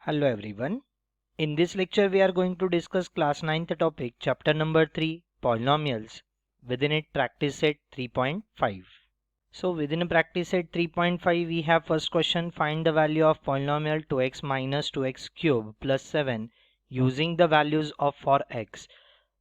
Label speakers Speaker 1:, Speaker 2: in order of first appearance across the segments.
Speaker 1: Hello everyone. In this lecture we are going to discuss class 9th topic chapter number 3 polynomials. Within it practice set 3.5. So within practice set 3.5 we have first question, find the value of polynomial 2x minus 2x cube plus 7 using the values of for x.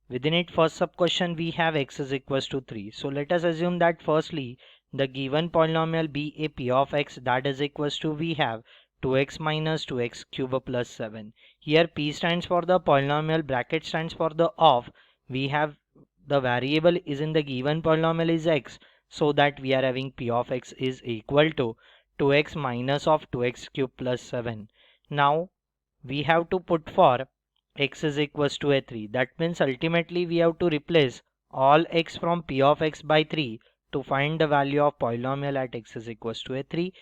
Speaker 1: Within it first sub question we have x is equals to 3. So let us assume that firstly the given polynomial be a p of x that is equals to we have 2x minus 2x cube plus 7. Here p stands for the polynomial, bracket stands for the of. We have the variable is in the given polynomial is x, so that we are having p of x is equal to 2x minus of 2x cube plus 7. Now we have to put for x is equals to a 3. That means ultimately we have to replace all x from p of x by 3 to find the value of polynomial at x is equals to a 3.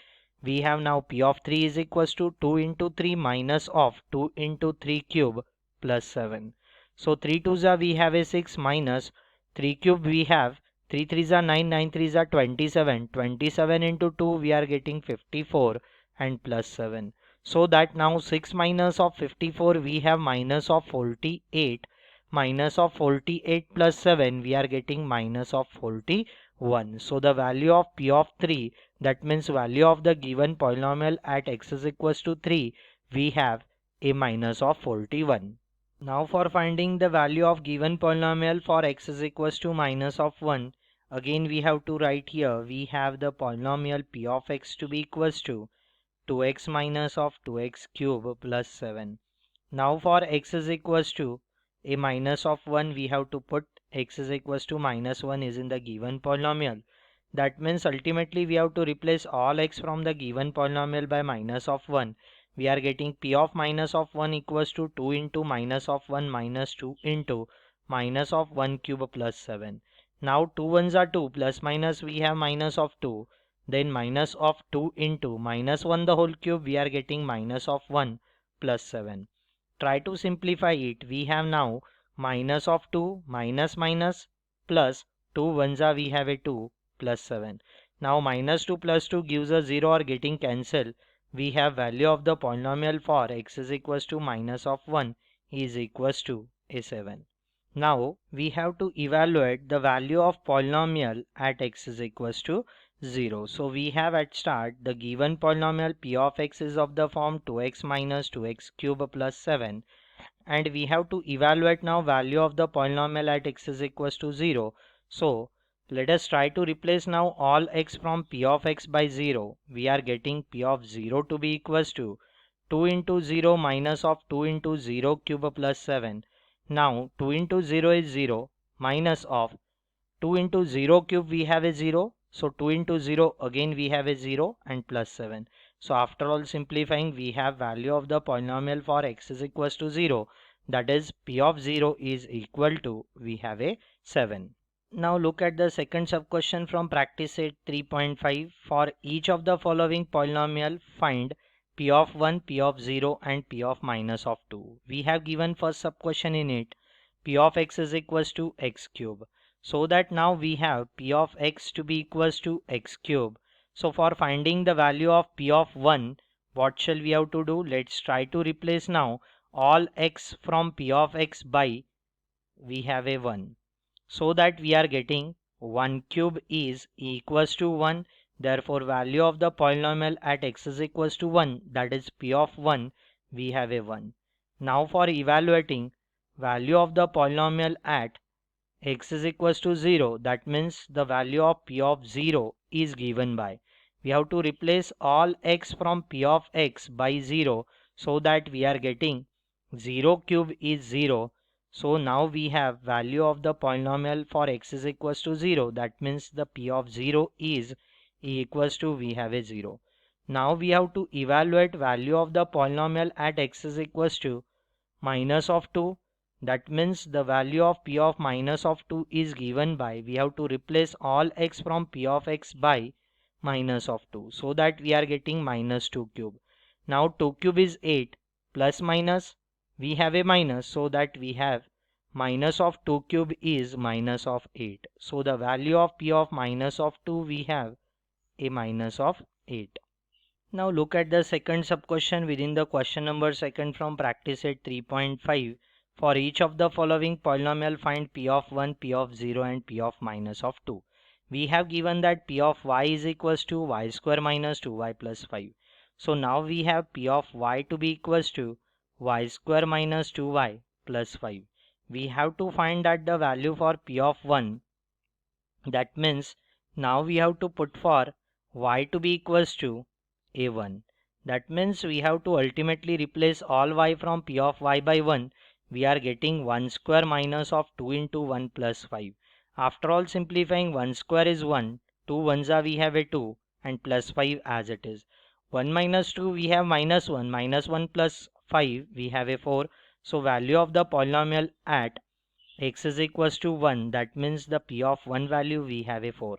Speaker 1: We have now p of 3 is equals to 2 into 3 minus of 2 into 3 cube plus 7. So 3 2s are we have a 6 minus 3 cube we have 3 3s are 9, 9 3s are 27. 27 into 2 we are getting 54 and plus 7. So that now 6 minus of 54 we have minus of 48. Minus of 48 plus 7 we are getting minus of 41. So the value of p of 3, that means value of the given polynomial at x is equals to 3, we have a minus of 41. Now for finding the value of given polynomial for x is equals to minus of 1, again we have to write here we have the polynomial p of x to be equals to 2x minus of 2x cube plus 7. Now for x is equals to a minus of 1, we have to put x is equals to minus 1 is in the given polynomial. That means ultimately we have to replace all x from the given polynomial by minus of 1. We are getting p of minus of 1 equals to 2 into minus of 1 minus 2 into minus of 1 cube plus 7. Now 2 ones are 2, plus minus we have minus of 2. Then minus of 2 into minus 1 the whole cube, we are getting minus of 1 plus 7. Try to simplify it. We have now minus of 2 minus minus plus 2 ones are we have a 2 plus 7. Now minus 2 plus 2 gives us 0 or getting cancelled. We have value of the polynomial for x is equals to minus of 1 is equals to a 7. Now we have to evaluate the value of polynomial at x is equals to 0. So we have at start the given polynomial p of x is of the form 2x minus 2x cube plus 7, and we have to evaluate now value of the polynomial at x is equals to 0. So let us try to replace now all x from p of x by 0. We are getting p of 0 to be equals to 2 into 0 minus of 2 into 0 cube plus 7. Now 2 into 0 is 0 minus of 2 into 0 cube we have a 0. So 2 into 0 again we have a 0 and plus 7. So after all simplifying we have value of the polynomial for x is equals to 0. That is p of 0 is equal to we have a 7. Now look at the second sub question from practice set 3.5. For each of the following polynomial find p of 1, p of 0 and p of minus of 2. We have given first sub question in it p of x is equals to x cube. So that now we have p of x to be equals to x cube. So for finding the value of p of 1, what shall we have to do? Let's try to replace now all x from p of x by we have a 1. So that we are getting 1 cube is equals to 1. Therefore value of the polynomial at x is equals to 1, that is p of 1, we have a 1. Now for evaluating value of the polynomial at x is equals to 0, that means the value of p of 0 is given by, we have to replace all x from p of x by 0, so that we are getting 0 cube is 0. So now we have value of the polynomial for x is equals to 0, that means the p of 0 is equals to we have a 0. Now we have to evaluate value of the polynomial at x is equals to minus of 2. That means the value of p of minus of 2 is given by, we have to replace all x from p of x by minus of 2. So that we are getting minus 2 cube. Now 2 cube is 8 plus minus we have a minus, so that we have minus of 2 cube is minus of 8. So the value of p of minus of 2 we have a minus of 8. Now look at the second sub question within the question number second from practice set 3.5. For each of the following polynomial find p of 1, p of 0 and p of minus of 2. We have given that p of y is equals to y square minus 2y plus 5. So now we have p of y to be equals to y square minus 2y plus 5. We have to find that the value for p of 1. That means now we have to put for y to be equals to a1. That means we have to ultimately replace all y from p of y by 1. We are getting 1 square minus of 2 into 1 plus 5. After all simplifying, 1 square is 1, 2 ones are we have a 2 and plus 5 as it is. 1 minus 2 we have minus 1, minus 1 plus 5 we have a 4. So value of the polynomial at x is equals to 1, that means the p of 1 value we have a 4.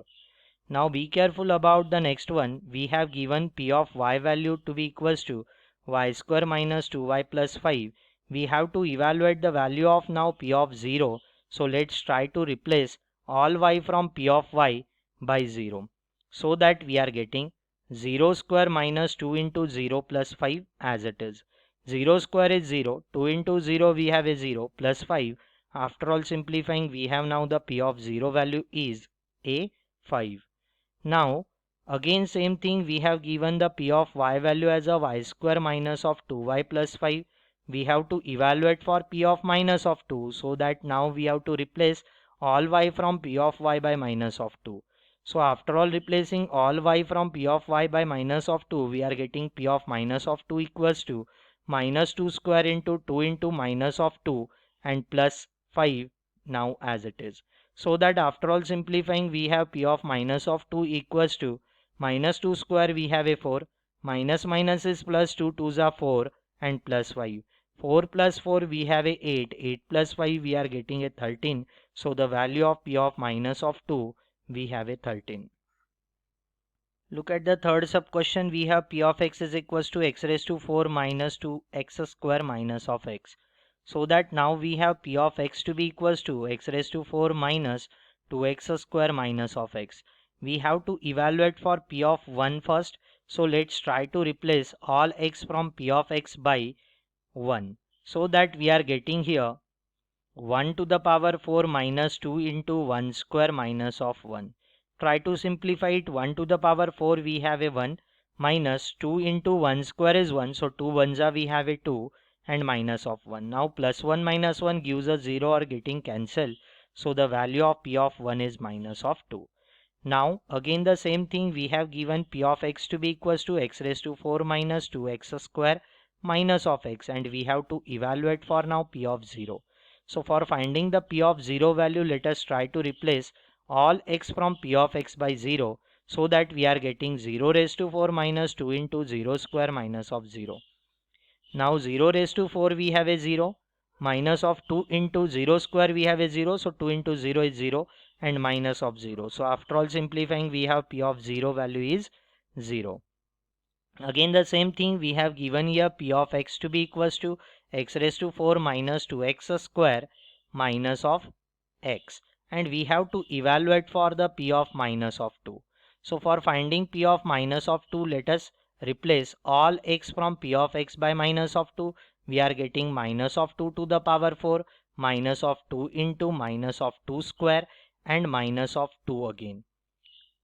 Speaker 1: Now be careful about the next one. We have given p of y value to be equals to y square minus 2y plus 5. We have to evaluate the value of now p of 0. So let's try to replace all y from p of y by 0. So that we are getting 0 square minus 2 into 0 plus 5 as it is. 0 square is 0. 2 into 0 we have a 0 plus 5. After all simplifying, we have now the p of 0 value is a 5. Now again same thing, we have given the p of y value as a y square minus of 2y plus 5. We have to evaluate for p of minus of 2, so that now we have to replace all y from p of y by minus of 2. So after all replacing all y from p of y by minus of 2, we are getting p of minus of 2 equals to minus 2 square into 2 into minus of 2 and plus 5 now as it is. So that after all simplifying, we have p of minus of 2 equals to minus 2 square we have a 4, minus minus is plus 2 2s are 4 and plus 5. 4 plus 4 we have a 8, 8 plus 5 we are getting a 13. So the value of p of minus of 2 we have a 13. Look at the third sub question. We have p of x is equals to x raised to 4 minus 2x square minus of x. So that now we have p of x to be equals to x raised to 4 minus 2x square minus of x. We have to evaluate for p of 1 first. So let's try to replace all x from p of x by 1. So that we are getting here 1 to the power 4 minus 2 into 1 square minus of 1. Try to simplify it. 1 to the power 4 we have a 1 minus 2 into 1 square is 1. So 2 ones are we have a 2 and minus of 1. Now plus 1 minus 1 gives us 0 or getting cancelled. So the value of p of 1 is minus of 2. Now again the same thing, we have given p of x to be equals to x raised to 4 minus 2x square minus of x, and we have to evaluate for now p of 0. So for finding the p of 0 value, let us try to replace all x from p of x by 0, so that we are getting 0 raised to 4 minus 2 into 0 square minus of 0. Now 0 raised to 4 we have a 0, minus of 2 into 0 square we have a 0, so 2 into 0 is 0 and minus of 0. So after all simplifying, we have p of 0 value is 0. Again the same thing, we have given here p of x to be equals to x raised to 4 minus 2x square minus of x, and we have to evaluate for the p of minus of 2. So for finding p of minus of 2, let us replace all x from p of x by minus of 2. We are getting minus of 2 to the power 4 minus of 2 into minus of 2 square and minus of 2 again.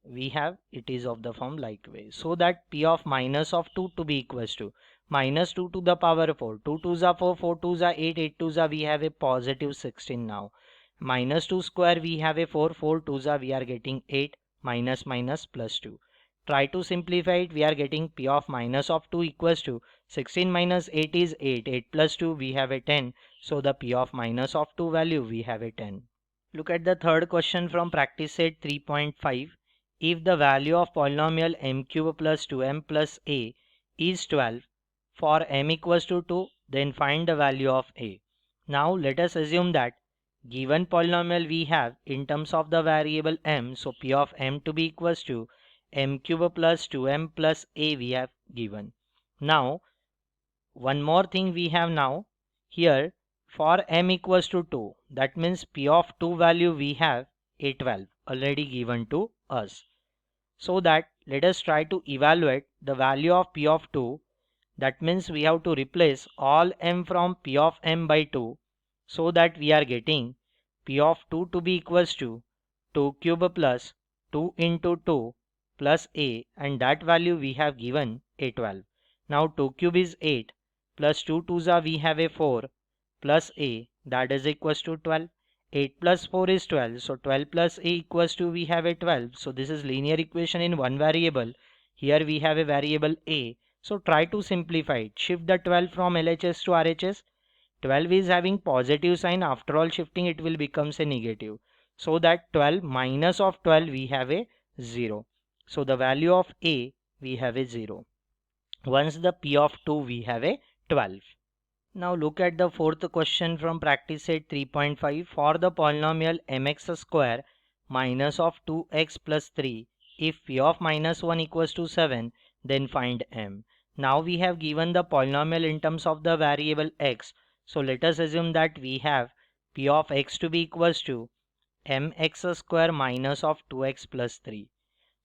Speaker 1: We have it is of the form like way, so that p of minus of 2 to be equals to minus 2 to the power 4, 2 2s are 4, 4 2s are 8, 8 2s are we have a positive 16 now. Minus 2 square we have a 4, 4 2s are we are getting 8, minus minus plus 2. Try to simplify it, we are getting p of minus of 2 equals to 16 minus 8 is 8, 8 plus 2 we have a 10. So the p of minus of 2 value we have a 10. Look at the third question from practice set 3.5. If the value of polynomial m cube plus 2m plus a is 12 for m equals to 2, then find the value of a. Now let us assume that given polynomial we have in terms of the variable m, so p of m to be equals to m cube plus 2m plus a we have given. Now one more thing we have now here, for m equals to 2, that means p of 2 value we have a 12 already given to us. So that let us try to evaluate the value of p of 2. That means we have to replace all m from p of m by 2, so that we are getting p of 2 to be equals to 2 cube plus 2 into 2 plus a, and that value we have given a 12. Now 2 cube is 8 plus 2 twos are we have a 4 plus a, that is equals to 12. 8 plus 4 is 12, so 12 plus a equals to we have a 12. So this is linear equation in one variable. Here we have a variable a. So try to simplify it. Shift the 12 from LHS to RHS. 12 is having positive sign. After all shifting it will becomes a negative. So that 12 minus of 12 we have a 0. So the value of a we have a 0. Once the p of 2 we have a 12. Now look at the fourth question from practice set 3.5. For the polynomial mx square minus of 2x plus 3, if p of minus 1 equals to 7, then find m. Now we have given the polynomial in terms of the variable x. So let us assume that we have p of x to be equals to mx square minus of 2x plus 3.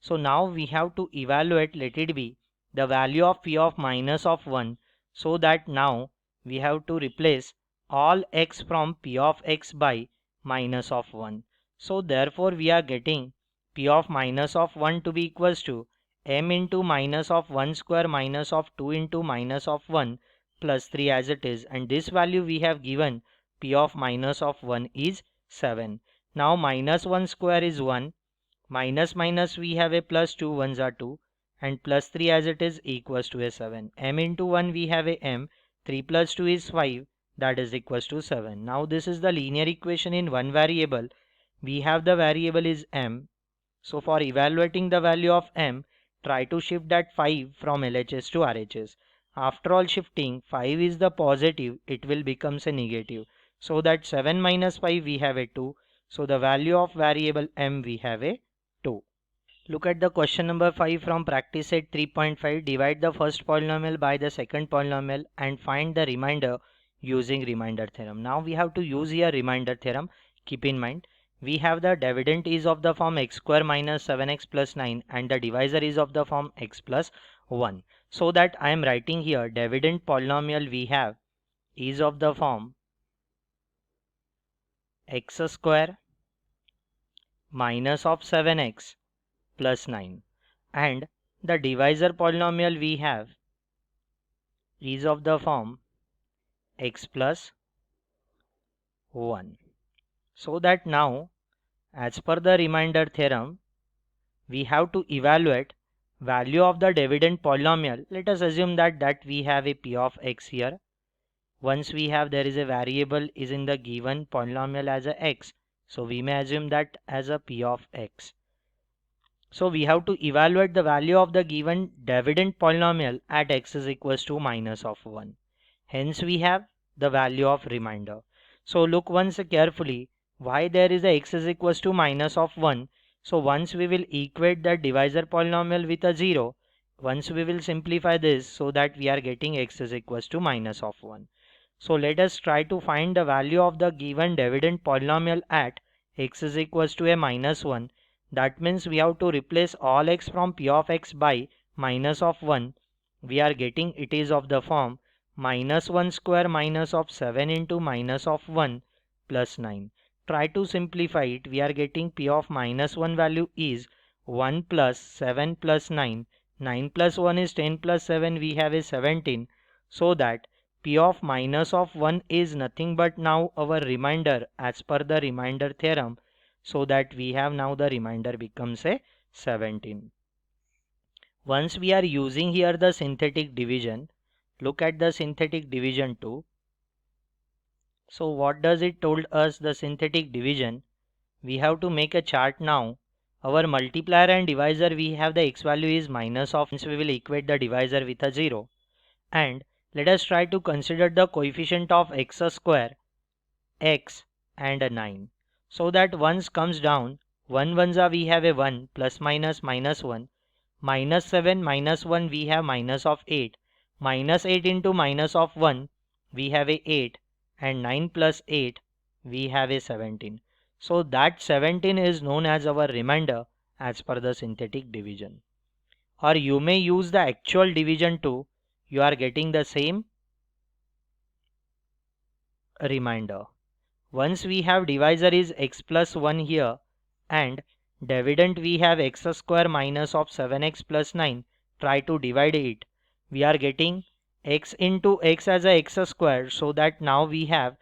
Speaker 1: So now we have to evaluate, let it be, the value of p of minus of 1, so that now we have to replace all x from p of x by minus of 1. So therefore we are getting p of minus of 1 to be equals to m into minus of 1 square minus of 2 into minus of 1 plus 3 as it is, and this value we have given p of minus of 1 is 7. Now minus 1 square is 1, minus minus we have a plus 2 ones are 2, and plus 3 as it is equals to a 7. M into 1 we have a m, 3 plus 2 is 5, that is equals to 7. Now this is the linear equation in one variable. We have the variable is m. So for evaluating the value of m, try to shift that 5 from LHS to RHS. After all shifting, 5 is the positive, it will becomes a negative. So that 7 minus 5 we have a 2. So the value of variable m we have a 2. Look at the question number 5 from practice set 3.5. Divide the first polynomial by the second polynomial and find the remainder using remainder theorem. Now we have to use here remainder theorem. Keep in mind, we have the dividend is of the form x square minus 7x plus 9 and the divisor is of the form x plus 1. So that I am writing here dividend polynomial we have is of the form x square minus of 7x plus 9, and the divisor polynomial we have is of the form x plus 1. So that now as per the remainder theorem we have to evaluate value of the dividend polynomial. Let us assume that we have a p of x here. Once we have there is a variable is in the given polynomial as a x, so we may assume that as a p of x. So we have to evaluate the value of the given dividend polynomial at x is equals to minus of 1. Hence we have the value of remainder. So look once carefully why there is a x is equals to minus of 1. So once we will equate the divisor polynomial with a 0, once we will simplify this so that we are getting x is equals to minus of 1. So let us try to find the value of the given dividend polynomial at x is equals to a minus 1. That means we have to replace all x from p of x by minus of 1. We are getting it is of the form minus 1 square minus of 7 into minus of 1 plus 9. Try to simplify it. We are getting p of minus 1 value is 1 plus 7 plus 9. 9 plus 1 is 10 plus 7 we have a 17. So that p of minus of 1 is nothing but now our remainder as per the remainder theorem. So that we have now the remainder becomes a 17. Once we are using here the synthetic division, look at the synthetic division too. So what does it told us the synthetic division? We have to make a chart now. Our multiplier and divisor we have the x value is minus of, hence we will equate the divisor with a 0. And let us try to consider the coefficient of x square, x and a 9. So that once comes down, 1 ones are we have a 1 plus minus minus 1, minus 7 minus 1 we have minus of 8, minus 8 into minus of 1 we have a 8, and 9 plus 8 we have a 17. So that 17 is known as our remainder as per the synthetic division. Or you may use the actual division too. You are getting the same remainder. Once we have divisor is x plus 1 here and dividend we have x square minus of 7x plus 9, try to divide it. We are getting x into x as a x square, so that now we have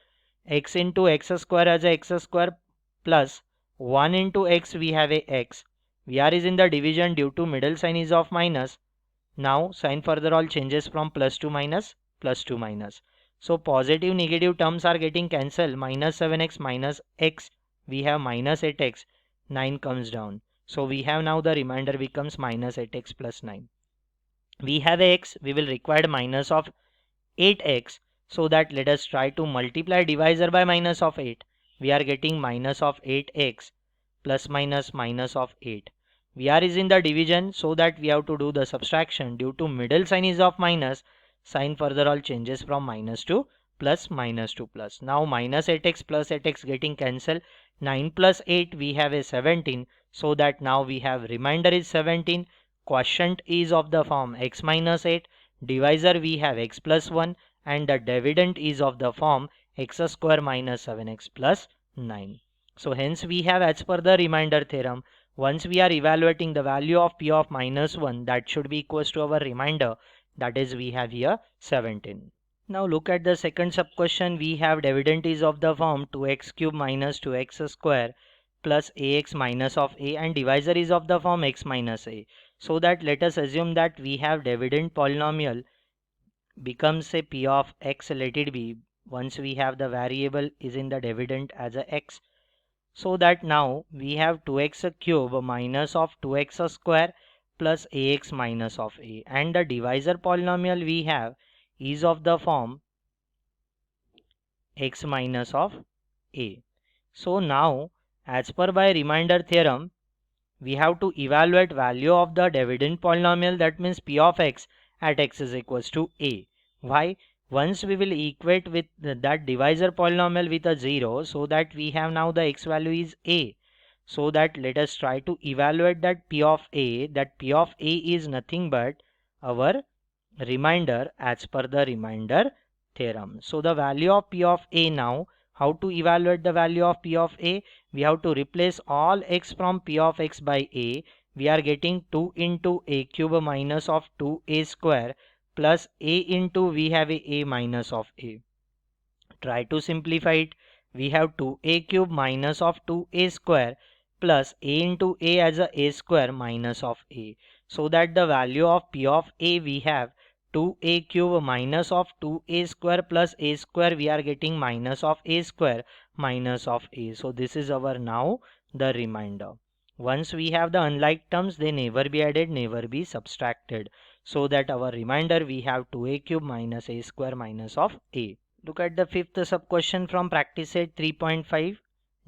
Speaker 1: x into x square as a x square plus 1 into x we have a x. VR is in the division due to middle sign is of minus. Now sign further all changes from plus to minus, plus to minus. So positive negative terms are getting cancelled. Minus 7x minus x, we have minus 8x, 9 comes down. So we have now the remainder becomes minus 8x plus 9. We have x, we will require minus of 8x. So that let us try to multiply divisor by minus of 8. We are getting minus of 8x plus minus minus of 8. VR is in the division, so that we have to do the subtraction. Due to middle sign is of minus, sign further all changes from minus to plus, minus to plus. Now minus 8x plus 8x getting cancelled. 9 plus 8 we have a 17, so that now we have remainder is 17. Quotient is of the form x minus 8. Divisor we have x plus 1, and the dividend is of the form x square minus 7x plus 9. So hence we have, as per the remainder theorem, once we are evaluating the value of p of minus 1, that should be equals to our remainder, that is we have here 17. Now look at the second sub question. We have dividend is of the form 2x cube minus 2x square plus ax minus of a, and divisor is of the form x minus a. So that let us assume that we have dividend polynomial becomes a p of x, let it be, once we have the variable is in the dividend as a x. So that now we have 2x cube minus of 2x square plus ax minus of a, and the divisor polynomial we have is of the form x minus of a. So now, as per by remainder theorem, we have to evaluate value of the dividend polynomial, that means p of x at x is equals to a. Why? Once we will equate with that divisor polynomial with a 0, so that we have now the x value is a. So that let us try to evaluate that p of a. That p of a is nothing but our remainder as per the remainder theorem. So the value of p of a now, how to evaluate the value of p of a? We have to replace all x from p of x by a. We are getting 2 into a cube minus of 2a square plus a into we have a minus of a. Try to simplify it. We have 2a cube minus of 2a square plus a into a as a square minus of a. So that the value of p of a we have 2a cube minus of 2a square plus a square, we are getting minus of a square minus of a. So this is our now the remainder. Once we have the unlike terms, they never be added, never be subtracted. So that our remainder we have 2a cube minus a square minus of a. Look at the fifth sub question from practice set 3.5.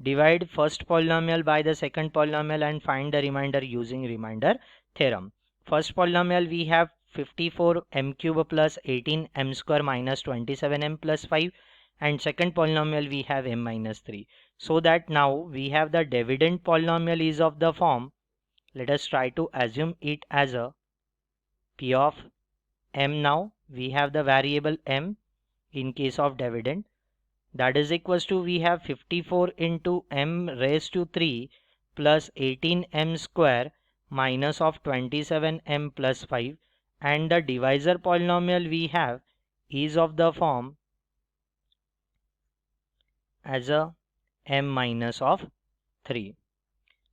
Speaker 1: Divide first polynomial by the second polynomial and find the remainder using remainder theorem. First polynomial we have 54m cube plus 18m square minus 27m plus 5, and second polynomial we have m minus 3. So that now we have the dividend polynomial is of the form, let us try to assume it as a p of m. Now we have the variable m in case of dividend, that is equals to we have 54 into m raised to 3 plus 18m square minus of 27m plus 5, and the divisor polynomial we have is of the form as a m minus of 3.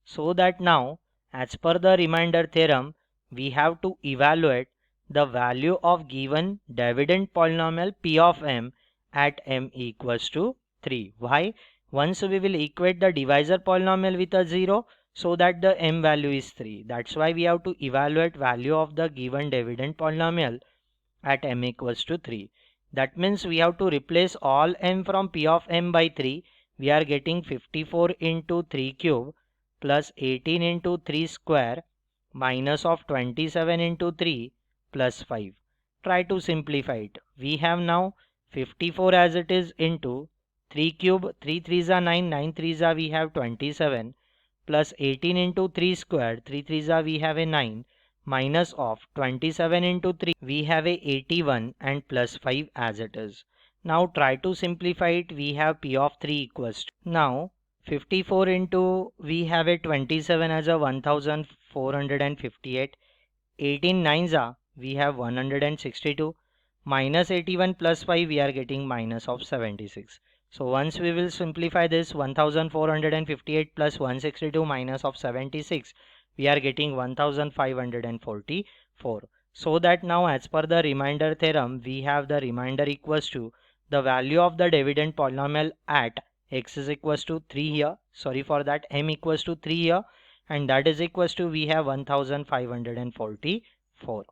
Speaker 1: So that now, as per the remainder theorem, we have to evaluate the value of given dividend polynomial p of m at m equals to 3. Why? Once we will equate the divisor polynomial with a 0, so that the m value is 3. That's why we have to evaluate value of the given dividend polynomial at m equals to 3. That means we have to replace all m from p of m by 3. We are getting 54 into 3 cube plus 18 into 3 square minus of 27 into 3 plus 5. Try to simplify it. We have now 54 as it is into 3 cube, 3 3s are 9, 9 3s are we have 27 plus 18 into 3 squared, 3 3s are we have a 9, minus of 27 into 3 we have a 81 and plus 5 as it is. Now try to simplify it. We have P of 3 equals to, now 54 into we have a 27 as a 1458, 18 nines are we have 162, minus 81 plus 5 we are getting minus of 76. So once we will simplify this, 1458 plus 162 minus of 76, we are getting 1544. So that now as per the remainder theorem, we have the remainder equals to the value of the dividend polynomial at x is equals to 3 here, sorry for that, m equals to 3 here, and that is equals to we have 1544.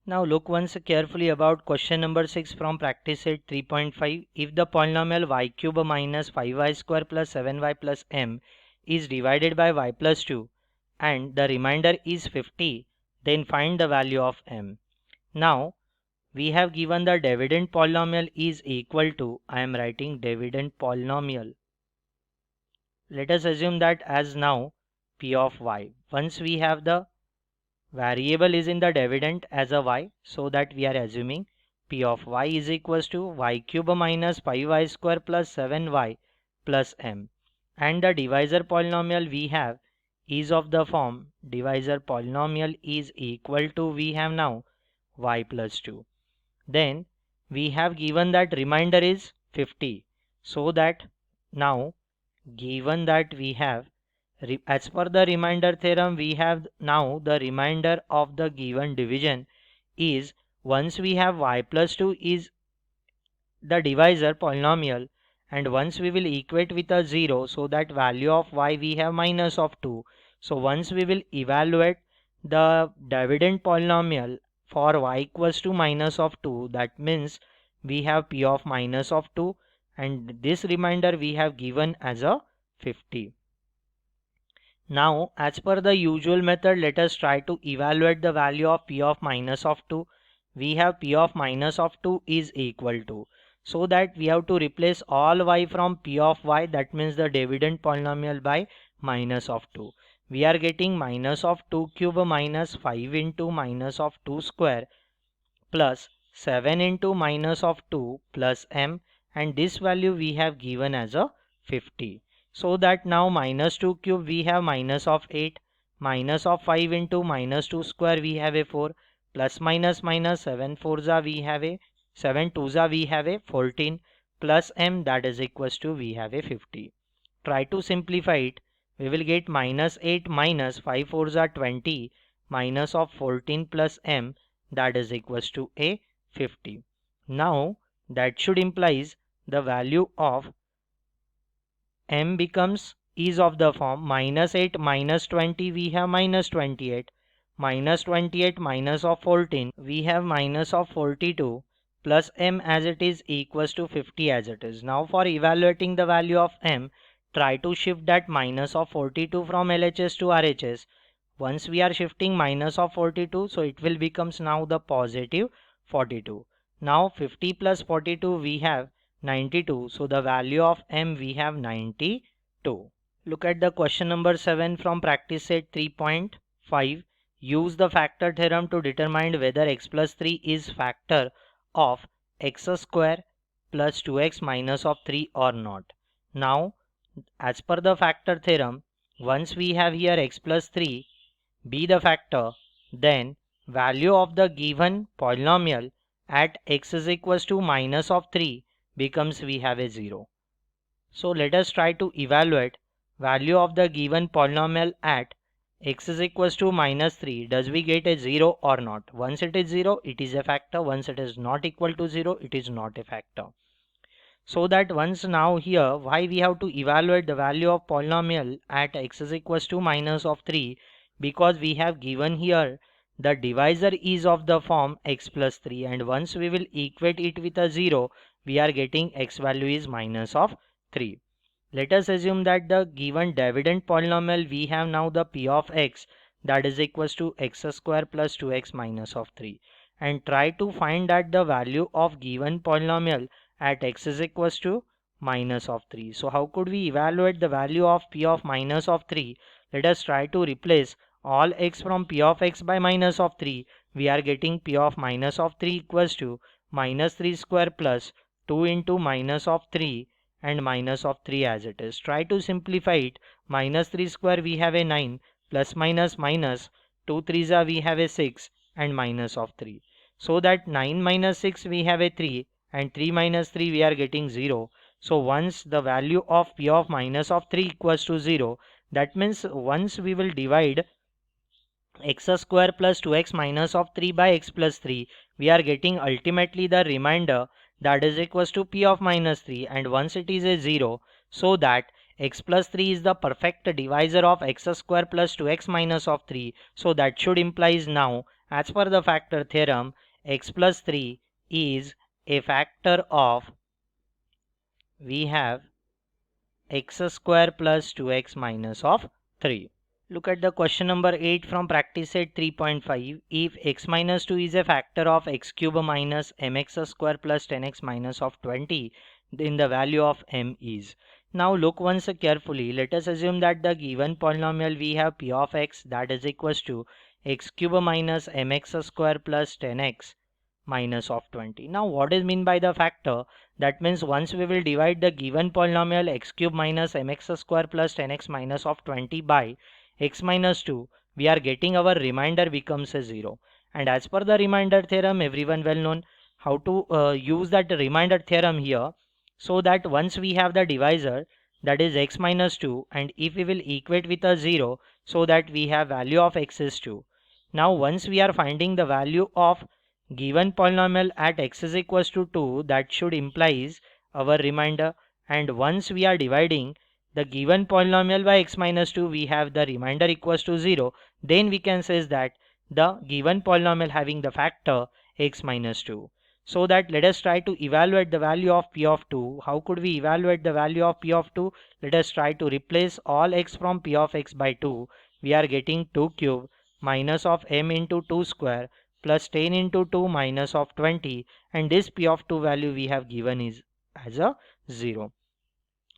Speaker 1: Now look once carefully about question number 6 from practice set 3.5. If the polynomial y cube minus 5y square plus 7y plus m is divided by y plus 2 and the remainder is 50, then find the value of m. Now we have given the dividend polynomial is equal to, I am writing dividend polynomial. Let us assume that as now p of y. Once we have the variable is in the dividend as a y, so that we are assuming p of y is equals to y cube minus 5y square plus 7y plus m, and the divisor polynomial we have is of the form divisor polynomial is equal to we have now y plus 2. Then we have given that remainder is 50, so that now given that we have as per the remainder theorem, we have now the remainder of the given division is, once we have y plus 2 is the divisor polynomial, and once we will equate with a 0, so that value of y we have minus of 2. So once we will evaluate the dividend polynomial for y equals to minus of 2, that means we have p of minus of 2, and this remainder we have given as a 50. Now as per the usual method, let us try to evaluate the value of p of minus of 2. We have p of minus of 2 is equal to, so that we have to replace all y from p of y, that means the dividend polynomial, by minus of 2. We are getting minus of 2 cube minus 5 into minus of 2 square plus 7 into minus of 2 plus m, and this value we have given as a 50. So that now minus 2 cube we have minus of 8, minus of 5 into minus 2 square we have a 4, plus minus minus 7 4s are we have a 7 2s are we have a 14, plus m, that is equals to we have a 50. Try to simplify it. We will get minus 8 minus 5 4s are 20, minus of 14 plus m, that is equals to a 50. Now that should implies the value of m becomes is of the form minus 8 minus 20 we have minus 28, minus 28 minus of 14 we have minus of 42, plus m as it is equals to 50 as it is. Now for evaluating the value of m, try to shift that minus of 42 from LHS to RHS. Once we are shifting minus of 42, so it will becomes now the positive 42. Now 50 plus 42 we have 92, so the value of m we have 92. Look at the question number 7 from practice set 3.5. Use the factor theorem to determine whether x plus 3 is factor of x square plus 2x minus of 3 or not. Now as per the factor theorem, once we have here x plus 3 be the factor, then value of the given polynomial at x is equals to minus of 3 becomes we have a 0. So let us try to evaluate value of the given polynomial at x is equals to minus 3. Does we get a 0 or not? Once it is 0, it is a factor. Once it is not equal to 0, it is not a factor. So that once now here, why we have to evaluate the value of polynomial at x is equals to minus of 3, because we have given here the divisor is of the form x plus 3, and once we will equate it with a 0, we are getting x value is minus of 3. Let us assume that the given dividend polynomial we have now the p of x, that is equals to x square plus 2x minus of 3, and try to find that the value of given polynomial at x is equals to minus of 3. So how could we evaluate the value of p of minus of 3? Let us try to replace all x from p of x by minus of 3. We are getting p of minus of 3 equals to minus 3 square plus 2 into minus of 3 and minus of 3 as it is. Try to simplify it. Minus 3 square we have a 9, plus minus minus 2 3s are we have a 6 and minus of 3. So that 9 minus 6 we have a 3 and 3 minus 3 we are getting 0. So once the value of p of minus of 3 equals to 0, that means once we will divide x square plus 2x minus of 3 by x plus 3, we are getting ultimately the remainder that is equals to p of minus 3, and once it is a 0, so that x plus 3 is the perfect divisor of x square plus 2x minus of 3. So that should implies now, as per the factor theorem, x plus 3 is a factor of, we have x square plus 2x minus of 3. Look at the question number 8 from practice set 3.5. If x minus 2 is a factor of x cube minus mx square plus 10x minus of 20, then the value of m is. Now look once carefully. Let us assume that the given polynomial we have p of x that is equals to x cube minus mx square plus 10x minus of 20. Now what is mean by the factor? That means once we will divide the given polynomial x cube minus mx square plus 10x minus of 20 by x minus 2, we are getting our remainder becomes a 0. And as per the remainder theorem, everyone well known how to use that remainder theorem here. So that once we have the divisor that is x minus 2, and if we will equate with a 0, so that we have value of x is 2. Now once we are finding the value of given polynomial at x is equals to 2, that should implies our remainder, and once we are dividing the given polynomial by x minus 2, we have the remainder equals to 0, then we can say that the given polynomial having the factor x minus 2. So that let us try to evaluate the value of p of 2. How could we evaluate the value of p of 2? Let us try to replace all x from p of x by 2. We are getting 2 cube minus of m into 2 square plus 10 into 2 minus of 20, and this p of 2 value we have given is as a 0.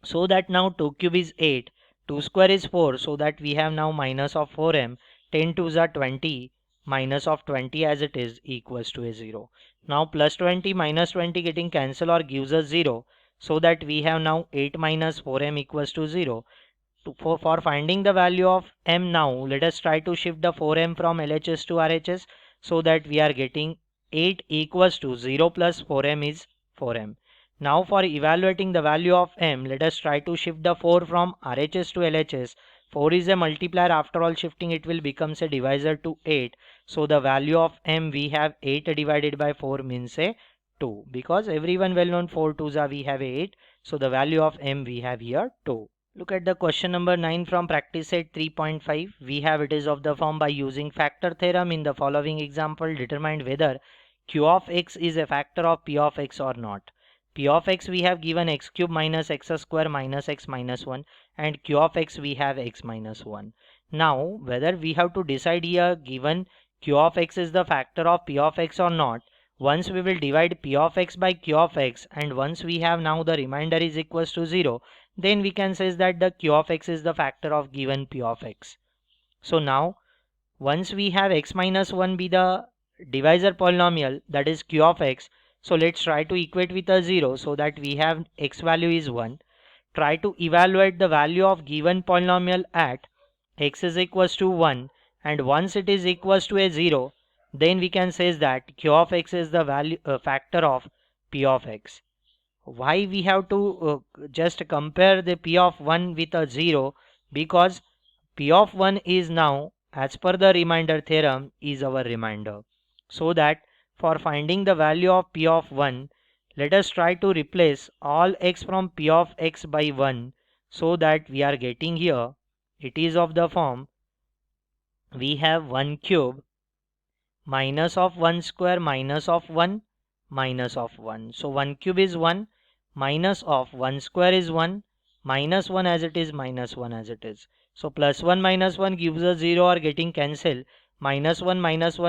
Speaker 1: So that now 2 cube is 8, 2 square is 4, so that we have now minus of 4m, 10 2s are 20, minus of 20 as it is equals to a 0. Now plus 20 minus 20 getting cancel or gives us 0, so that we have now 8 minus 4m equals to 0. For finding the value of m now, let us try to shift the 4m from LHS to RHS, so that we are getting 8 equals to 0 plus 4m is 4m. Now for evaluating the value of m, let us try to shift the 4 from RHS to LHS. 4 is a multiplier, after all shifting it will becomes a divisor to 8. So the value of m we have 8 divided by 4 means a 2. Because everyone well known 4 2s are we have 8. So the value of m we have here 2. Look at the question number 9 from practice set 3.5. We have it is of the form by using factor theorem in the following example determine whether q of x is a factor of p of x or not. P of x we have given x cube minus x square minus x minus 1, and q of x we have x minus 1. Now whether we have to decide here given q of x is the factor of p of x or not, once we will divide p of x by q of x, and once we have now the remainder is equals to 0, then we can say that the q of x is the factor of given p of x. So now once we have x minus 1 be the divisor polynomial that is q of x, so let's try to equate with a 0, so that we have x value is 1. Try to evaluate the value of given polynomial at x is equals to 1, and once it is equals to a 0, then we can say that q of x is the value factor of p of x. Why we have to just compare the p of 1 with a 0? Because p of 1 is now as per the remainder theorem is our remainder. So that for finding the value of p of 1, let us try to replace all x from p of x by 1, so that we are getting here it is of the form we have 1 cube minus of 1 square minus of 1 minus of 1. So 1 cube is 1, minus of 1 square is 1, minus 1 as it is, minus 1 as it is. So plus 1 minus 1 gives us 0 or getting cancelled. Minus 1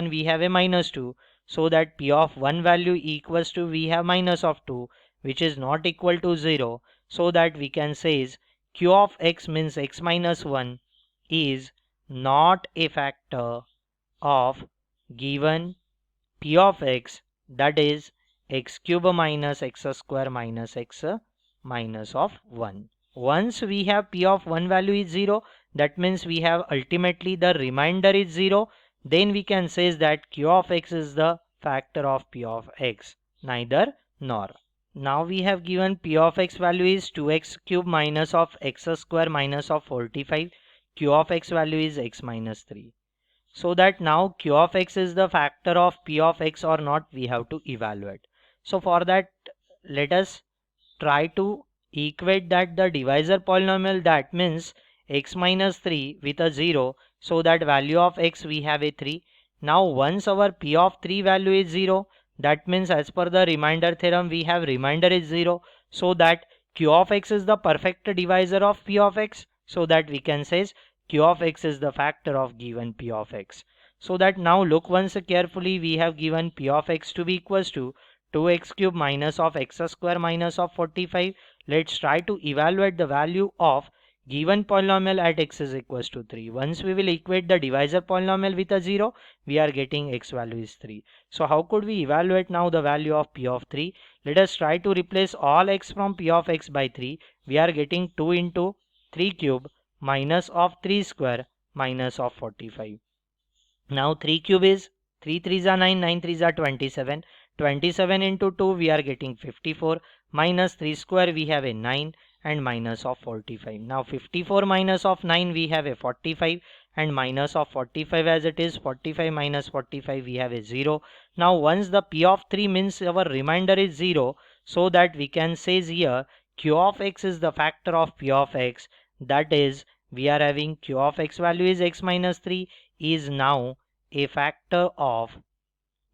Speaker 1: we have a minus 2. So that p of 1 value equals to we have minus of 2, which is not equal to 0, so that we can say is q of x means x minus 1 is not a factor of given p of x, that is x cube minus x square minus x minus of 1. Once we have p of 1 value is 0, that means we have ultimately the remainder is 0, then we can say that q of x is the factor of p of x, neither nor. Now we have given p of x value is 2x cube minus of x square minus of 45, q of x value is x minus 3. So that now q of x is the factor of p of x or not, we have to evaluate. So for that, let us try to equate that the divisor polynomial, that means x minus 3 with a 0, so that value of x we have a 3. Now once our p of 3 value is 0, that means as per the remainder theorem we have remainder is 0, so that q of x is the perfect divisor of p of x, so that we can say q of x is the factor of given p of x. So that now look once carefully, we have given p of x to be equals to 2x cube minus of x square minus of 45. Let's try to evaluate the value of given polynomial at x is equals to 3. Once we will equate the divisor polynomial with a 0, we are getting x value is 3. So how could we evaluate now the value of p of 3? Let us try to replace all x from p of x by 3. We are getting 2 into 3 cube minus of 3 square minus of 45. Now 3 cube is 3 3s are 9, 9 3s are 27. 27 into 2 we are getting 54, minus 3 square we have a 9 and minus of 45. Now 54 minus of 9 we have a 45 and minus of 45, as it is 45 minus 45 we have a 0. Now once the p of 3 means our remainder is 0, so that we can say here q of x is the factor of p of x, that is we are having q of x value is x minus 3 is now a factor of,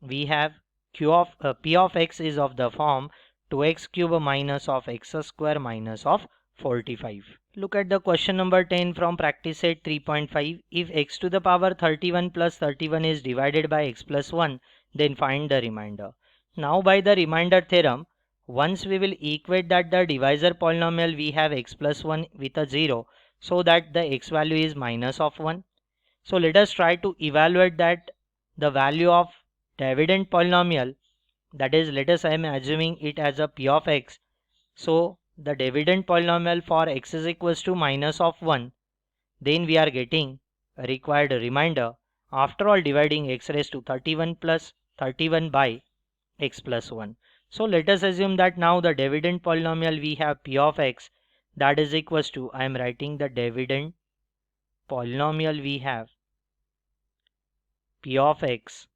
Speaker 1: we have q of p of x is of the form 2x cube minus of x square minus of 45. Look at the question number 10 from practice set 3.5. If x to the power 31 plus 31 is divided by x plus 1, then find the remainder. Now by the remainder theorem, once we will equate that the divisor polynomial we have x plus 1 with a 0, so that the x value is minus of 1. So let us try to evaluate that the value of dividend polynomial, that is, let us I am assuming it as a p of x. So the dividend polynomial for x is equals to minus of 1, then we are getting a required remainder after all dividing x raised to 31 plus 31 by x plus 1. So let us assume that now the dividend polynomial we have p of x, that is equals to, I am writing the dividend polynomial we have p of x,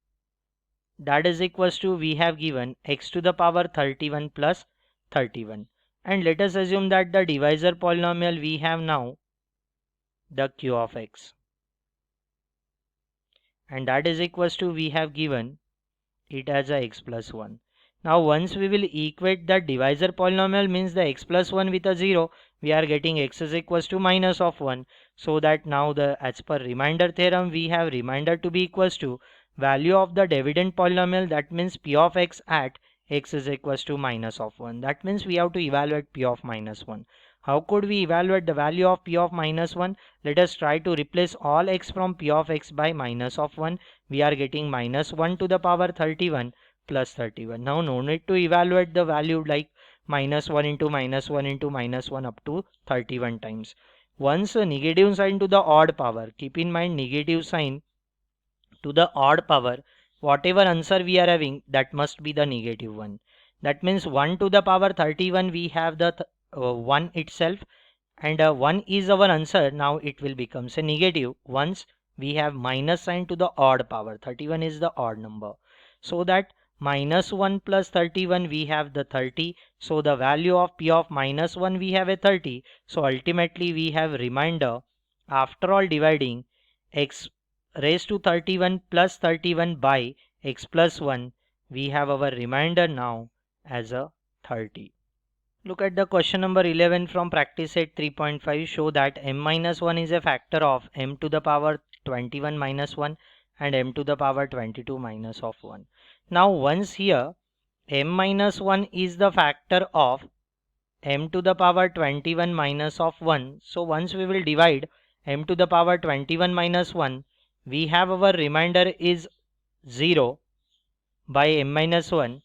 Speaker 1: that is equals to, we have given x to the power 31 plus 31, and let us assume that the divisor polynomial we have now the q of x, and that is equals to, we have given it as a x plus 1. Now once we will equate that divisor polynomial means the x plus 1 with a 0, we are getting x is equals to minus of 1, so that now the as per remainder theorem we have remainder to be equals to value of the dividend polynomial, that means p of x at x is equals to minus of 1. That means we have to evaluate p of minus 1. How could we evaluate the value of p of minus 1? Let us try to replace all x from p of x by minus of 1. We are getting minus 1 to the power 31 plus 31. Now no need to evaluate the value like minus 1 into minus 1 into minus 1 up to 31 times. Once a negative sign to the odd power, keep in mind negative sign to the odd power, whatever answer we are having, that must be the negative one. That means 1 to the power 31 we have the 1 itself, and 1 is our answer. Now it will becomes a negative once we have minus sign to the odd power. 31 is the odd number, so that minus 1 plus 31 we have the 30. So the value of p of minus 1 we have a 30. So ultimately we have remainder after all dividing x raised to 31 plus 31 by x plus 1, we have our remainder now as a 30. Look at the question number 11 from practice set 3.5. Show that m minus 1 is a factor of m to the power 21 minus 1 and m to the power 22 minus of 1. Now once here m minus 1 is the factor of m to the power 21 minus of 1. So once we will divide m to the power 21 minus 1, we have our remainder is 0 by m minus 1.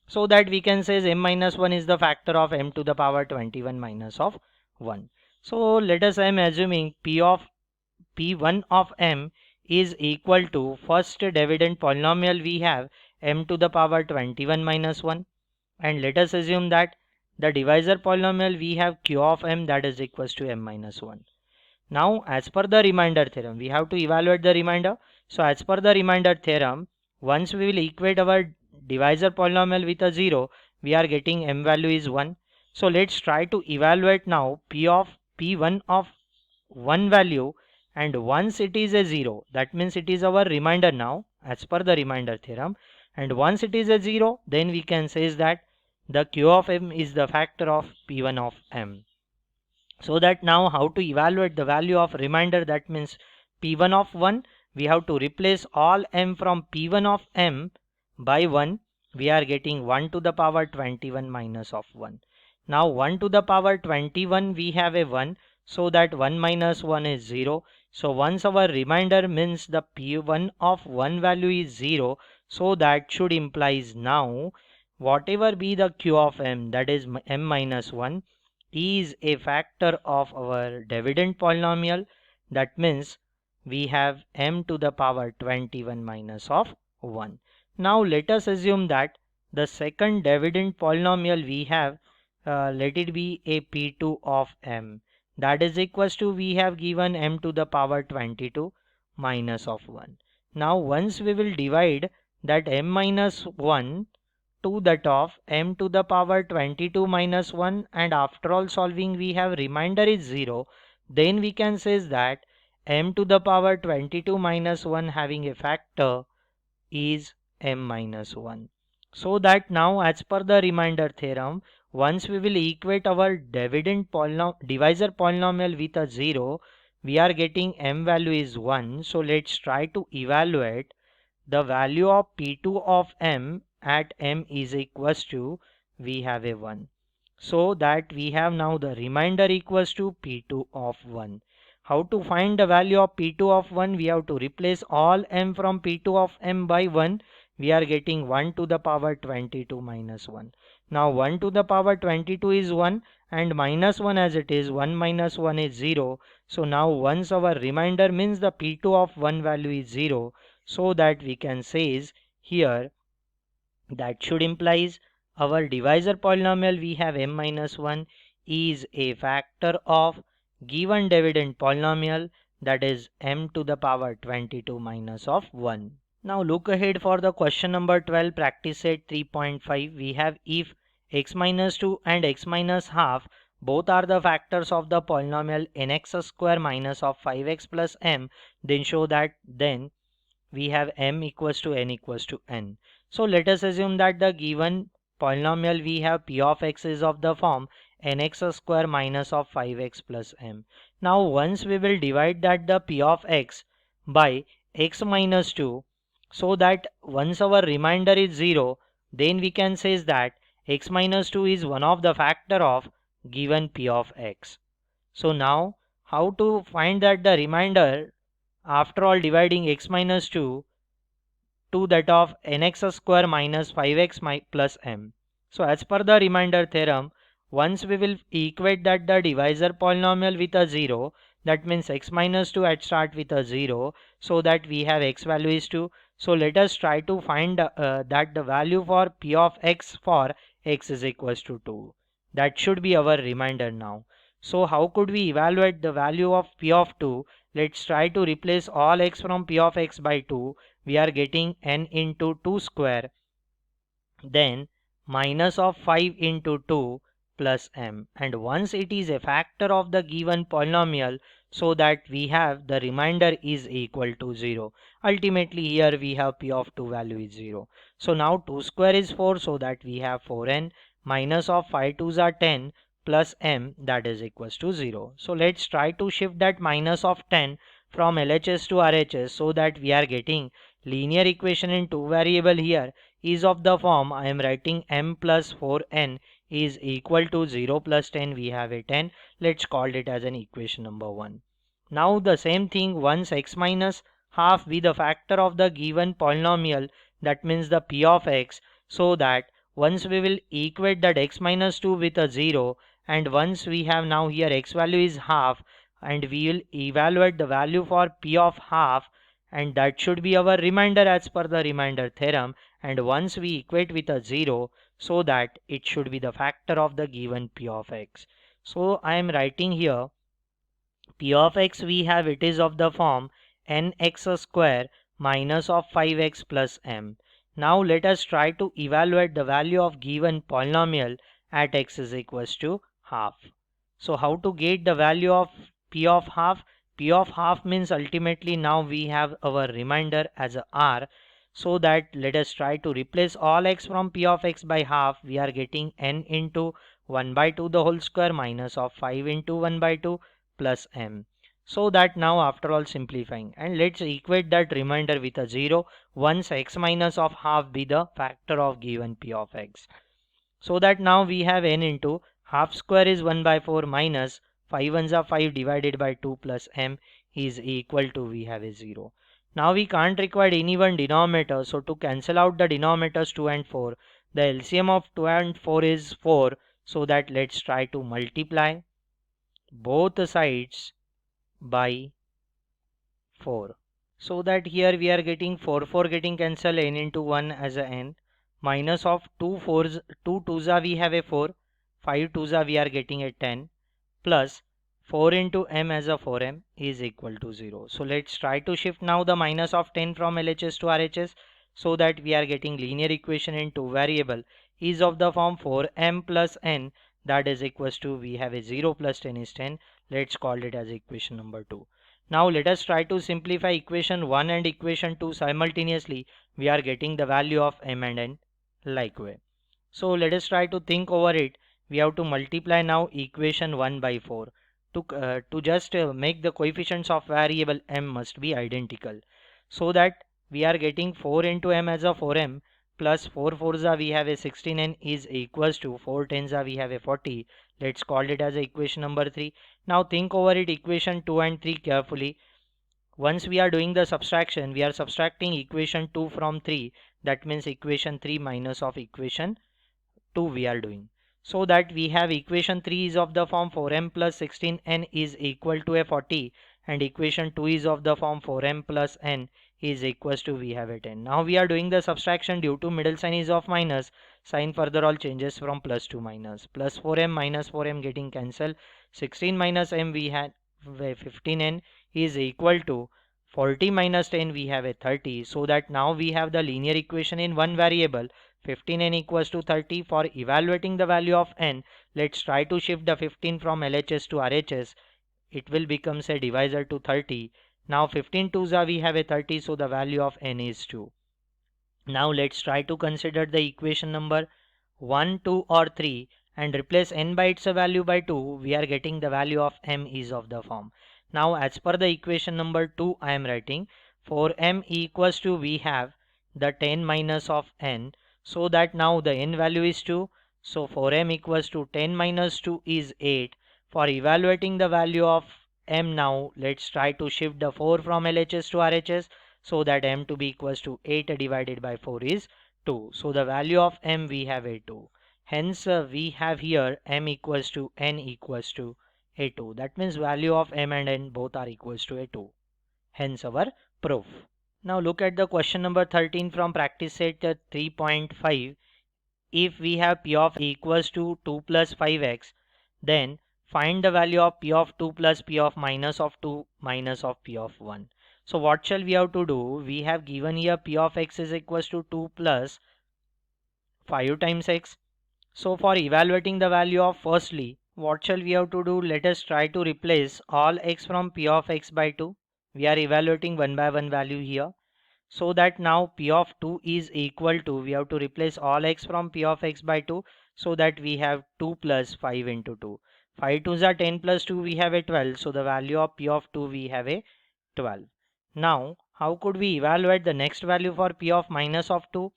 Speaker 1: So that we can say m minus 1 is the factor of m to the power 21 minus of 1. So let us, I am assuming P1 of m is equal to first dividend polynomial we have m to the power 21 minus 1, and let us assume that the divisor polynomial we have q of m, that is equals to m minus 1. Now as per the remainder theorem, we have to evaluate the remainder. So as per the remainder theorem, once we will equate our divisor polynomial with a 0, we are getting m value is 1. So let's try to evaluate now P1 of 1 value, and once it is a 0, that means it is our remainder now as per the remainder theorem, and once it is a 0, then we can say that the q of m is the factor of P1 of m. So that now how to evaluate the value of remainder, that means P1 of 1, we have to replace all m from P1 of m by 1. We are getting 1 to the power 21 minus of 1. Now 1 to the power 21 we have a 1, so that 1 minus 1 is 0. So once our remainder means the P1 of 1 value is 0, so that should implies now whatever be the q of m, that is m minus 1, is a factor of our dividend polynomial. That means we have m to the power 21 minus of 1. Now let us assume that the second dividend polynomial we have, let it be a P2 of m, that is equals to, we have given m to the power 22 minus of 1. Now once we will divide that m minus 1 to that of m to the power 22 minus 1, and after all solving we have remainder is 0, then we can say that m to the power 22 minus 1 having a factor is m minus 1. So that now as per the remainder theorem, once we will equate our divisor polynomial with a 0, we are getting m value is 1. So let's try to evaluate the value of P2 of m at m is equals to, we have a 1. So that we have now the remainder equals to P2 of 1. How to find the value of P2 of 1? We have to replace all m from P2 of m by 1. We are getting 1 to the power 22 minus 1. Now 1 to the power 22 is 1, and minus 1 as it is, 1 minus 1 is 0. So now once our remainder means the P2 of 1 value is 0, so that we can say is here, that should implies our divisor polynomial we have m minus 1 is a factor of given dividend polynomial, that is m to the power 22 minus of 1. Now look ahead for the question number 12, practice set 3.5. We have if x minus 2 and x minus half both are the factors of the polynomial nx square minus of 5x plus m, then show that then we have m equals to n equals to n. So let us assume that the given polynomial we have p of x is of the form nx square minus of 5x plus m. Now once we will divide that the p of x by x minus 2, so that once our remainder is 0, then we can say that x minus 2 is one of the factor of given p of x. So now how to find that the remainder after all dividing x minus 2 to that of nx square minus 5x plus m. So as per the remainder theorem, once we will equate that the divisor polynomial with a 0, that means x minus 2 at start with a 0, so that we have x value is 2. So let us try to find that the value for p of x for x is equals to 2. That should be our remainder now. So how could we evaluate the value of p of 2? Let's try to replace all x from p of x by 2. We are getting n into 2 square, then minus of 5 into 2 plus m, and once it is a factor of the given polynomial, so that we have the remainder is equal to 0. Ultimately here we have p of 2 value is 0. So now 2 square is 4, so that we have 4n minus of 5 2s are 10 plus m, that is equals to 0. So let's try to shift that minus of 10 from LHS to RHS, so that we are getting linear equation in two variable here. is of the form I am writing m plus 4n is equal to 0 plus 10. We have a 10. Let's call it as an equation number 1. Now the same thing, once x minus half be the factor of the given polynomial, that means the p of x, so that once we will equate that x minus 2 with a 0, and once we have now here x value is half, and we will evaluate the value for p of half, and that should be our remainder as per the remainder theorem, and once we equate with a 0, so that it should be the factor of the given p of x. So I am writing here p of x, we have it is of the form nx square minus of 5x plus m. Now let us try to evaluate the value of given polynomial at x is equals to half. So how to get the value of p of half? P of half means ultimately now we have our remainder as a r, so that let us try to replace all x from p of x by half. We are getting n into 1 by 2 the whole square minus of 5 into 1 by 2 plus m. So that now after all simplifying, and let's equate that remainder with a 0 once x minus of half be the factor of given p of x. So that now we have n into half square is 1 by 4 minus 5 ones are 5 divided by 2 plus m is equal to, we have a 0. Now we can't require any one denominator, so to cancel out the denominators 2 and 4, the LCM of 2 and 4 is 4, so that let's try to multiply both sides by 4. So that here we are getting 4 getting cancelled, n into 1 as a n, minus of 2 4s, 2 2s are we have a 4, 5 2s are we are getting a 10, plus 4 into m as a 4m is equal to 0. So let's try to shift now the minus of 10 from LHS to RHS, so that we are getting linear equation in two variable is of the form 4m plus n, that is equals to, we have a 0 plus 10 is 10. Let's call it as equation number 2. Now let us try to simplify equation 1 and equation 2 simultaneously. We are getting the value of m and n likewise. So let us try to think over it. We have to multiply now equation 1 by 4. To just make the coefficients of variable m must be identical. So that we are getting 4 into m as a 4m plus 4 4s are we have a 16n is equals to 4 10s are we have a 40. Let's call it as equation number 3. Now think over it, equation 2 and 3 carefully. Once we are doing the subtraction, we are subtracting equation 2 from 3. That means equation 3 minus of equation 2 we are doing. So that we have equation 3 is of the form 4m plus 16n is equal to a 40, and equation 2 is of the form 4m plus n is equals to, we have a 10. Now we are doing the subtraction, due to middle sign is of minus, sign further all changes from plus to minus. Plus 4m minus 4m getting cancelled, 16 minus m we had 15n is equal to 40 minus 10 we have a 30. So that now we have the linear equation in one variable, 15n equals to 30. For evaluating the value of n, let's try to shift the 15 from LHS to RHS. It will become a divisor to 30. Now 15 2s are we have a 30, so the value of n is 2. Now let's try to consider the equation number 1, 2 or 3 and replace n by its value by 2. We are getting the value of m is of the form. Now as per the equation number 2, I am writing 4m equals to, we have the 10 minus of n, so that now the n value is 2. So 4m equals to 10 minus 2 is 8. For evaluating the value of m now, let's try to shift the 4 from LHS to RHS, so that m to be equals to 8 divided by 4 is 2. So the value of m we have a 2. Hence we have here m equals to n equals to a 2. That means value of m and n both are equals to a 2. Hence our proof. Now look at the question number 13 from practice set 3.5. If we have p of equals to 2 plus 5x, then find the value of p of 2 plus p of minus of 2 minus of p of 1. So what shall we have to do? We have given here p of x is equals to 2 plus 5 times x. So for evaluating the value of, firstly, what shall we have to do? Let us try to replace all x from p of x by 2. We are evaluating one by one value here. So that now p of 2 is equal to, we have to replace all x from p of x by 2, so that we have 2 plus 5 into 2. 5 2s are 10 plus 2 we have a 12. So the value of p of 2 we have a 12. Now how could we evaluate the next value for p of minus of 2?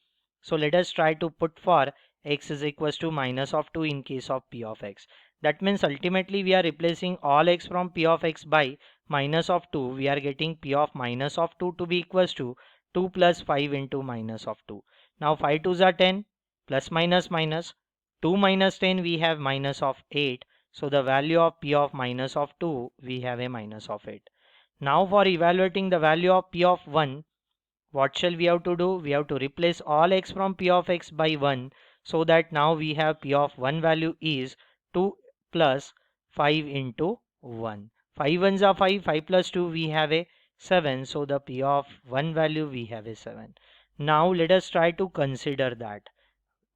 Speaker 1: So let us try to put for x is equals to minus of 2 in case of p of x. That means ultimately we are replacing all x from p of x by minus of 2. We are getting p of minus of 2 to be equals to 2 plus 5 into minus of 2. Now 5 2s are 10, plus minus minus. 2 minus 10 we have minus of 8. So the value of p of minus of 2 we have a minus of 8. Now for evaluating the value of p of 1, what shall we have to do? We have to replace all x from p of x by 1, so that now we have p of 1 value is 2 plus 5 into 1. 5 ones are 5, 5 plus 2 we have a 7, so the p of 1 value we have a 7. Now let us try to consider that.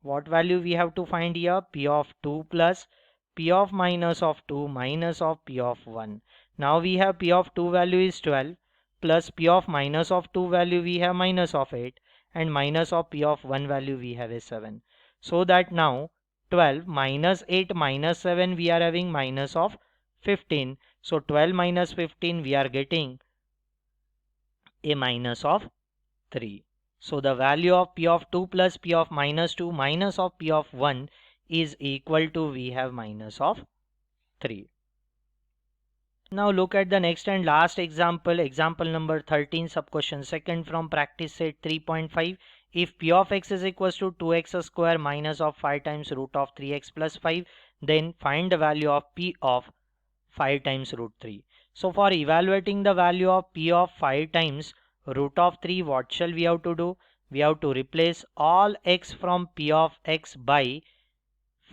Speaker 1: What value we have to find here? P of 2 plus p of minus of 2 minus of p of 1. Now we have p of 2 value is 12 plus p of minus of 2 value we have minus of 8 and minus of p of 1 value we have is 7. So that now 12 minus 8 minus 7 we are having minus of 15. So 12 minus 15 we are getting a minus of 3. So the value of p of 2 plus p of minus 2 minus of p of 1 is equal to we have minus of 3. Now look at the next and last example, example number 13, subquestion second from practice set 3.5. If p of x is equals to 2x square minus of 5 times root of 3x plus 5, then find the value of p of 5 times root 3. So for evaluating the value of p of 5 times root of 3, what shall we have to do? We have to replace all x from p of x by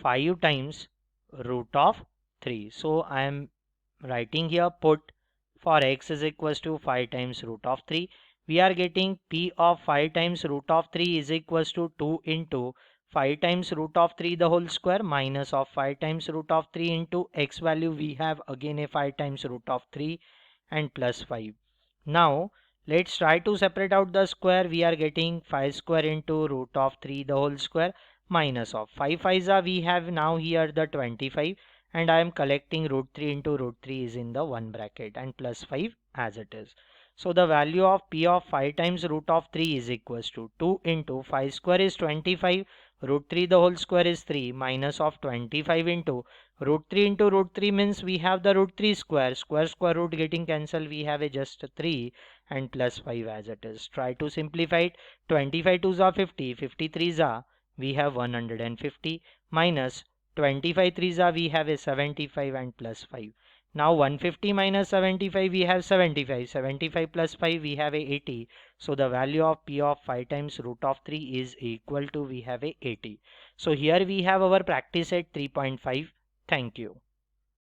Speaker 1: 5 times root of 3. So I am writing here put for x is equals to 5 times root of 3. We are getting p of 5 times root of 3 is equals to 2 into 5 times root of 3 the whole square minus of 5 times root of 3 into x value we have again a 5 times root of 3 and plus 5. Now let's try to separate out the square. We are getting 5 square into root of 3 the whole square minus of 5 5s are we have now here the 25 and I am collecting root 3 into root 3 is in the one bracket and plus 5 as it is. So the value of p of 5 times root of 3 is equals to 2 into 5 square is 25, root 3 the whole square is 3 minus of 25 into root 3 into root 3 means we have the root 3 square, square root getting cancelled, we have a just 3 and plus 5 as it is. Try to simplify it. 25 2s are 50, 53s are we have 150 minus 25 3s are we have a 75 and plus 5. Now 150 minus 75 we have 75, 75 plus 5 we have a 80. So the value of p of 5 times root of 3 is equal to we have a 80. So here we have our practice at 3.5. Thank you.